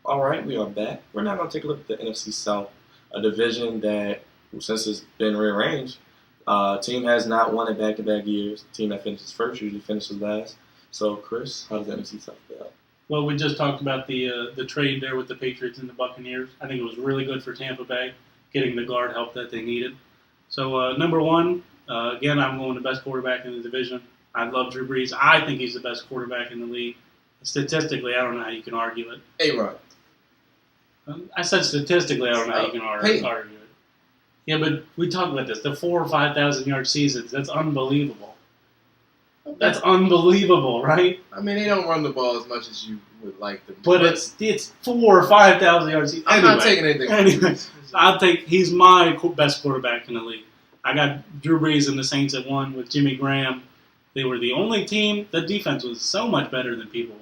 All right, we are back. We're now going to take a look at the NFC South, a division that, since it's been rearranged, team has not won it back-to-back years. The team that finishes first usually finishes last. So, Chris, how does the NFC South play out? Well, we just talked about the trade there with the Patriots and the Buccaneers. I think it was really good for Tampa Bay, getting the guard help that they needed. So, number one, again, I'm going the best quarterback in the division. I love Drew Brees. I think he's the best quarterback in the league. Statistically, I don't know how you can argue it. A-Rod. I said statistically, I don't know how you can argue it. Yeah, but we talked about this. The 4,000 or 5,000 yard seasons, that's unbelievable. That's unbelievable, right? I mean, they don't run the ball as much as you would like them to. But it's 4,000 or 5,000 yards. I'm not taking anything. Anyway, he's my best quarterback in the league. I got Drew Brees and the Saints at 1 with Jimmy Graham. They were the only team. The defense was so much better than people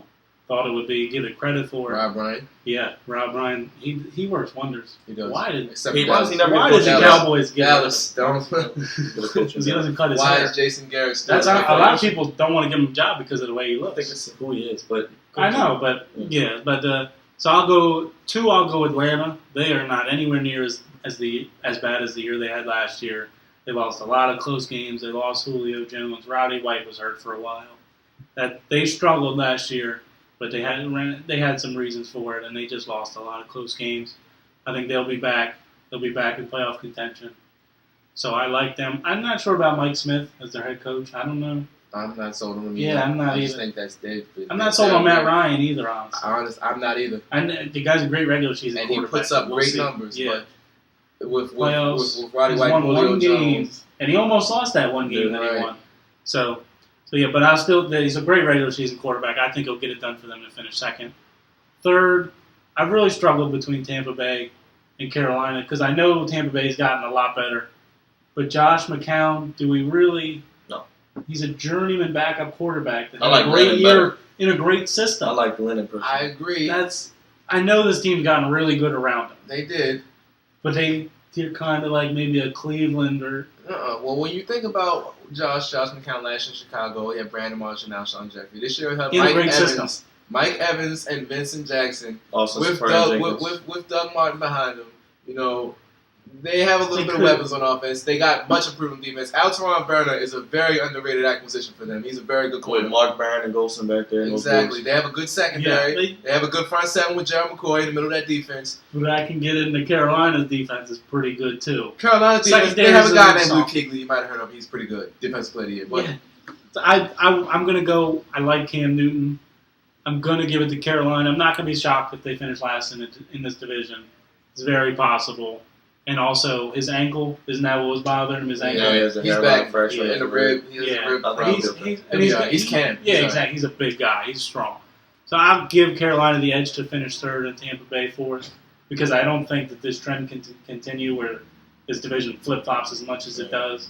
thought it would be. Give it credit for. Rob Ryan. Yeah, Rob Ryan. He works wonders. He does. Why did He does. He never why did the Cowboys get Dallas? Don't. Because he doesn't cut his Why hair. is Jason Garrett still? That's a lot of people don't want to give him a job because of the way he I looks. think it's who he is, but I know, but yeah, but so I'll go 2. I'll go Atlanta. They are not anywhere near as bad as the year they had last year. They lost a lot of close games. They lost Julio Jones. Roddy White was hurt for a while. That they struggled last year, but they had some reasons for it, and they just lost a lot of close games. I think they'll be back. They'll be back in playoff contention. So I like them. I'm not sure about Mike Smith as their head coach. I don't know. I'm not sold on him either. Yeah, I'm not I just either. think that's dead. I'm not sold on Matt Ryan either, honestly. I'm not either. And the guy's a great regular season And he quarterback. puts up We'll great see. numbers. Yeah. But with Playoffs, Roddy he's White, won Julio one game, Jones. and he almost lost that one game that he Right. won. So yeah, but he's a great regular season quarterback. I think he'll get it done for them to finish second. Third, I've really struggled between Tampa Bay and Carolina because I know Tampa Bay's gotten a lot better. But Josh McCown, do we really? No. He's a journeyman backup quarterback that I had like a great Lennon year better. in a great system. I like Lennon personally. I agree. I know this team's gotten really good around him, They did. but they're kind of like maybe a Cleveland or. Well, when you think about Josh McCown last year in Chicago, he had Brandon Marshall and Alshon Jeffrey. This year, he had In a great system. Mike Evans and Vincent Jackson Also, with Doug Martin behind them. You know, they have a little bit of weapons on offense. They got much improvement defense. Alteron Burner is a very underrated acquisition for them. He's a very good with quarterback. Mark Barron and Golson back there. Exactly. They have a good secondary. Yeah, they have a good front seven with Gerald McCoy in the middle of that defense. But I can get into Carolina's defense is pretty good too. Carolina defense, they Secondary's have a guy a named little Luke Kuechly. You might have heard of him. He's pretty good. Defensive player of the year. But Yeah. So I'm gonna go. I like Cam Newton. I'm gonna give it to Carolina. I'm not gonna be shocked if they finish last in this division. It's very possible. And also his ankle isn't that what was bothering him? His ankle. Yeah, he has a He's hairline back. fracture. In the rib. He has a rib problem. He's Cam. Yeah, Sorry. exactly. He's a big guy. He's strong. So I'll give Carolina the edge to finish third and Tampa Bay fourth because I don't think that this trend can continue where this division flip-flops as much as it does.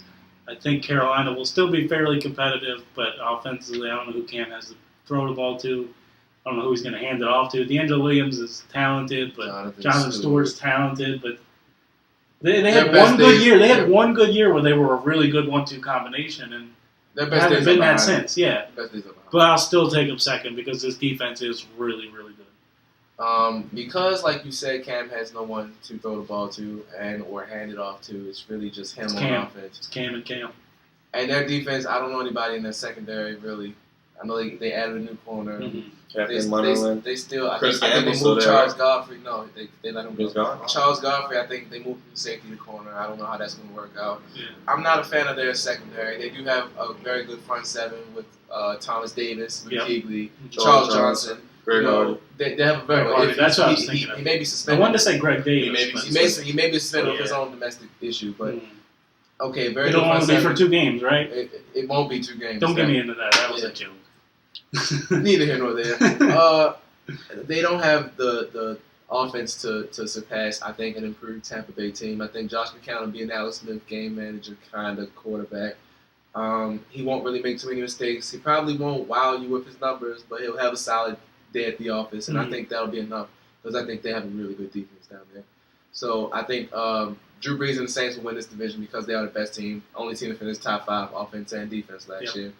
I think Carolina will still be fairly competitive, but offensively, I don't know who Cam has to throw the ball to. I don't know who he's going to hand it off to. D'Angelo Williams is talented, but Jonathan Stewart's talented, but they had one good year. They had one good year where they were a really good 1-2 combination, and Their they haven't been that since. Yeah, Best days are behind. but I'll still take them second because this defense is really, really good. Because, like you said, Cam has no one to throw the ball to or hand it off to. It's really just him on offense. It's Cam and Cam. And their defense, I don't know anybody in their secondary really. I know they added a new corner. Mm-hmm. They still. I think Campbell's they still moved there, Charles right? Godfrey. No, they let him go. He's gone? Charles Godfrey, I think they moved from safety to corner. I don't know how that's going to work out. Yeah. I'm not a fan of their secondary. They do have a very good front seven with Thomas Davis, Luke Kuechly, Charles Johnson. Greg Hardy. They have a very Greg Hardy, that's what I was he thinking of. may be I suspended. wanted to say Greg Davis. He may be suspended with his own domestic issue, but okay, very It'll good front only be seven. for 2 games, right? It won't be 2 games. Don't get me into that. That was a joke. Neither here nor there. They don't have the offense to surpass, I think, an improved Tampa Bay team. I think Josh McCown will be an Alex Smith game manager kind of quarterback. He won't really make too many mistakes. He probably won't wow you with his numbers, but he'll have a solid day at the office, and I think that'll be enough because I think they have a really good defense down there. So I think Drew Brees and the Saints will win this division because they are the best team, only team to finish top 5 offense and defense last year.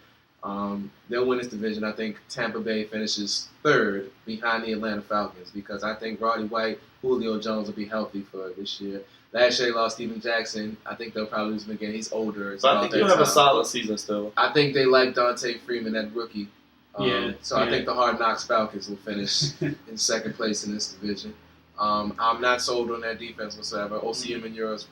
They'll win this division. I think Tampa Bay finishes third behind the Atlanta Falcons because I think Roddy White, Julio Jones will be healthy for this year. Last year they lost Steven Jackson. I think they'll probably lose him again. He's older. But I think you'll have a solid season still. I think they like Dante Freeman, that rookie. So I yeah. think the Hard Knocks Falcons will finish in second place in this division. I'm not sold on that defense whatsoever. Osi Umenyiora,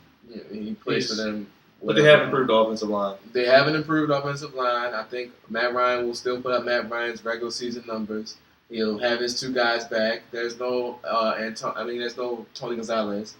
he plays for them. But they have improved the offensive line. They have an improved offensive line. I think Matt Ryan will still put up Matt Ryan's regular season numbers. He'll have his two guys back. There's no there's no Tony Gonzalez,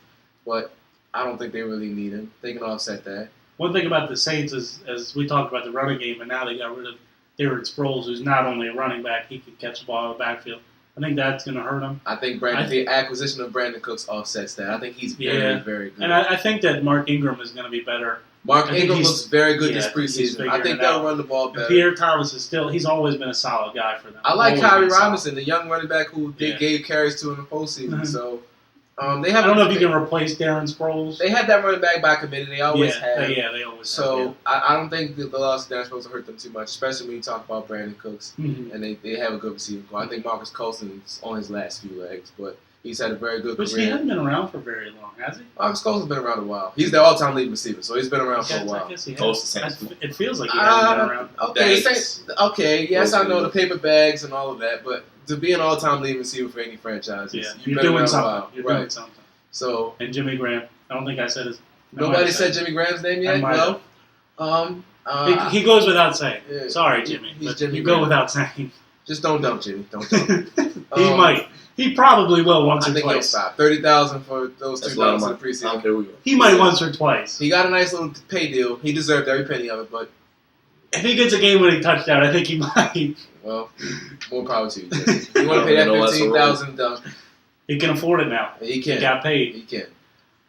but I don't think they really need him. They can offset that. One thing about the Saints is, as we talked about the running game, and now they got rid of Darren Sproles, who's not only a running back, he can catch the ball out of the backfield. I think that's going to hurt him. I think the acquisition of Brandon Cooks offsets that. I think he's very, very good. And I think that Mark Ingram is going to be better. Mark Ingram looks very good this preseason. I think they'll run the ball better. And Pierre Thomas he's always been a solid guy for them. I like Kyrie Robinson, the young running back who they gave carries to in the postseason. So they have. I don't know if you can replace Darren Sproles. They had that running back by committee. They always have. Yeah, they always so have. I don't think the loss of Darren Sproles will hurt them too much, especially when you talk about Brandon Cooks. Mm-hmm. And they have a good receiving core. I think Marcus Colston's on his last few legs, but he's had a very good career. But he hasn't been around for very long, has he? Marcus Colston's been around a while. He's the all-time leading receiver, so he's been around for a while. I guess he has. It feels like he hasn't been around. Okay, yes, I know the paper bags and all of that, but to be an all-time leading receiver for any franchise, you're doing something. You're doing something. So and Jimmy Graham, I don't think I said his. Nobody said Jimmy Graham's name yet. No. He goes without saying. Yeah, Sorry, Jimmy. Jimmy you Graham. go without saying. Just don't dump Jimmy. Don't dump. He might. He probably will once or twice. I think he'll stop. $30,000 for those 2 dollars in the preseason. I don't care who you are. He might once or twice. He got a nice little pay deal. He deserved every penny of it, but if he gets a game-winning touchdown, I think he might. Well, more power to you. You want to pay that $15,000 dump? He can afford it now. He can. He got paid. He can.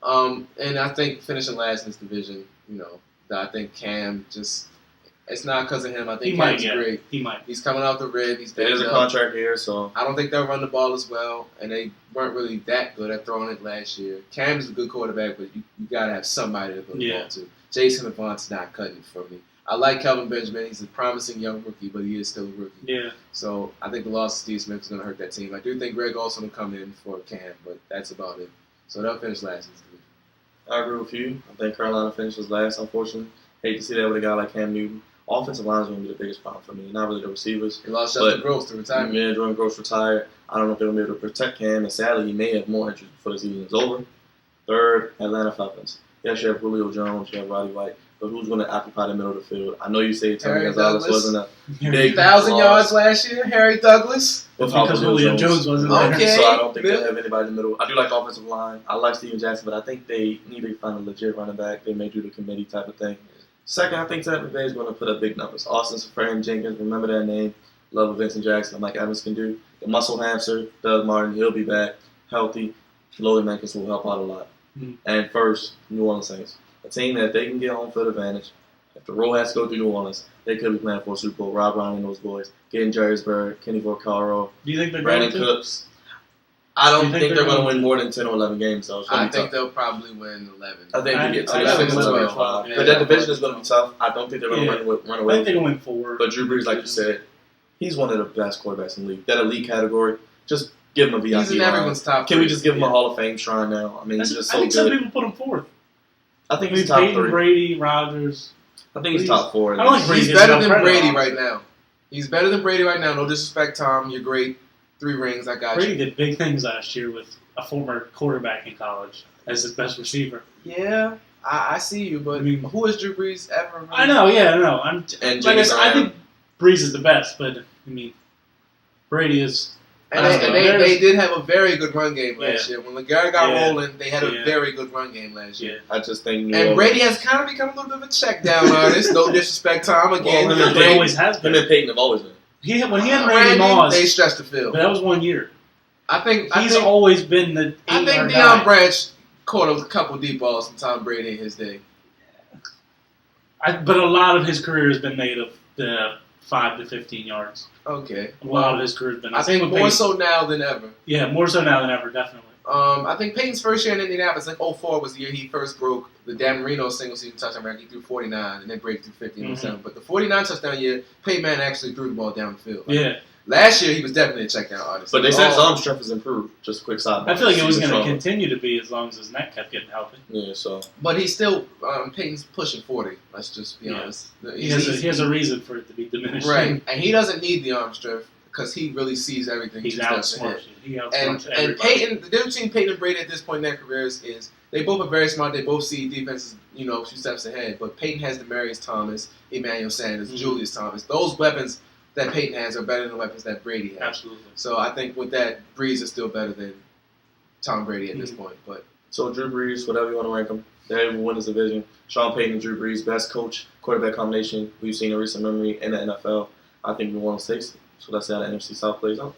And I think finishing last in this division, I think Cam it's not because of him. I think Cam's great. He might. He's coming out the rib. There's a contract here, so I don't think they'll run the ball as well, and they weren't really that good at throwing it last year. Cam's a good quarterback, but you got to have somebody to throw the ball to. Jason Avant's not cutting for me. I like Kelvin Benjamin. He's a promising young rookie, but he is still a rookie. Yeah. So I think the loss of Steve Smith is going to hurt that team. I do think Greg Olsen will come in for Cam, but that's about it. So they'll finish last in this division. I agree with you. I think Carolina finishes last, unfortunately. Hate to see that with a guy like Cam Newton. Offensive line is going to be the biggest problem for me. Not really the receivers. They lost Justin Gross to retirement. Yeah, Jordan Gross retired. I don't know if they're going to be able to protect Cam, and sadly, he may have more injuries before the season is over. Third, Atlanta Falcons. Yes, you have Julio Jones, you have Roddy White, but who's going to occupy the middle of the field? I know you say Tony Gonzalez wasn't a big 1,000 yards last year. Harry Douglas. Because Julio Jones wasn't there. Okay. So I don't think they'll have anybody in the middle. I do like the offensive line. I like Steven Jackson, but I think they need to find a legit running back. They may do the committee type of thing. Second, I think Tampa Bay is going to put up big numbers. Austin Seferian-Jenkins, remember that name. Love what Vincent Jackson, Mike Evans can do. The muscle hamster, Doug Martin, he'll be back, healthy. Logan Mankins will help out a lot. Mm-hmm. And first, New Orleans Saints. A team that if they can get home field advantage, if the road has to go through New Orleans, they could be playing for a Super Bowl. Rob Ryan and those boys. Getting Jerrysburg, Kenny Vaccaro, Do you think they're Brandon going Cooks. I don't think they're going to win more than 10 or 11 games, so it's going to be tough. I think they'll probably win 11. I think they get 10 I or think 6 they'll or win 12. 12. But that division is going to be tough. I don't think they're going to run I away. think they're going to win 4. But Drew Brees, like you said, he's one of the best quarterbacks in the league. That elite category, just give him a VIP. He's in everyone's top. Can we just give him a Hall of Fame shrine now? I mean, he's just so good. I think some people put him 4th. I think he's top 3. Brady, Rodgers. I think he's top 4. I don't like Brady. He's better than Brady right now. He's better than Brady right now. No disrespect, Tom. You're great. 3 rings. I got Brady you. did big things last year with a former quarterback in college as his best receiver. Yeah, I see you, but who has Drew Brees ever? Really? I know, yeah, I know. I think Brees is the best, but Brady is. And they did have a very good run game last year. When LeGarrette got rolling, they had a very good run game last year. I just think Brady has kind of become a little bit of a check down artist. No disrespect, Tom. Again, he always has been. Him and Peyton have always been. When he had Randy Moss, they stretched the field. But that was 1 year. I think he's always been the. I think Deion Branch caught a couple deep balls from Tom Brady in his day. But a lot of his career has been made of the 5 to 15 yards. Okay. A lot of his career has been. I think more so now than ever. Yeah, more so now than ever, definitely. I think Peyton's first year in Indianapolis, like 04 was the year he first broke the Dan Marino single season touchdown record. He threw 49, and then Brady threw 50 in 07. But the 49 touchdown year, Peyton Manning actually threw the ball down the field. Yeah. Last year, he was definitely a check down artist. But they said his arm strength has improved. Just a quick side. I feel like it was going to continue to be as long as his neck kept getting healthy. Yeah, so. But he's still, Peyton's pushing 40. Let's just be honest. He has a reason for it to be diminished. Right. And he doesn't need the arm strength because he really sees everything. He's outsmarts. He outsmarts everybody. And Peyton, the difference between Peyton and Brady at this point in their careers is they both are very smart. They both see defenses, a few steps ahead. But Peyton has Demaryius Thomas, Emmanuel Sanders, Julius Thomas. Those weapons that Peyton has are better than the weapons that Brady has. Absolutely. So I think with that, Breeze is still better than Tom Brady at this point. But so Drew Brees, whatever you want to rank him, they will win this division. Sean Payton and Drew Brees, best coach, quarterback combination we've seen in recent memory in the NFL. I think we want to say so. So let's see how the NFC South plays out.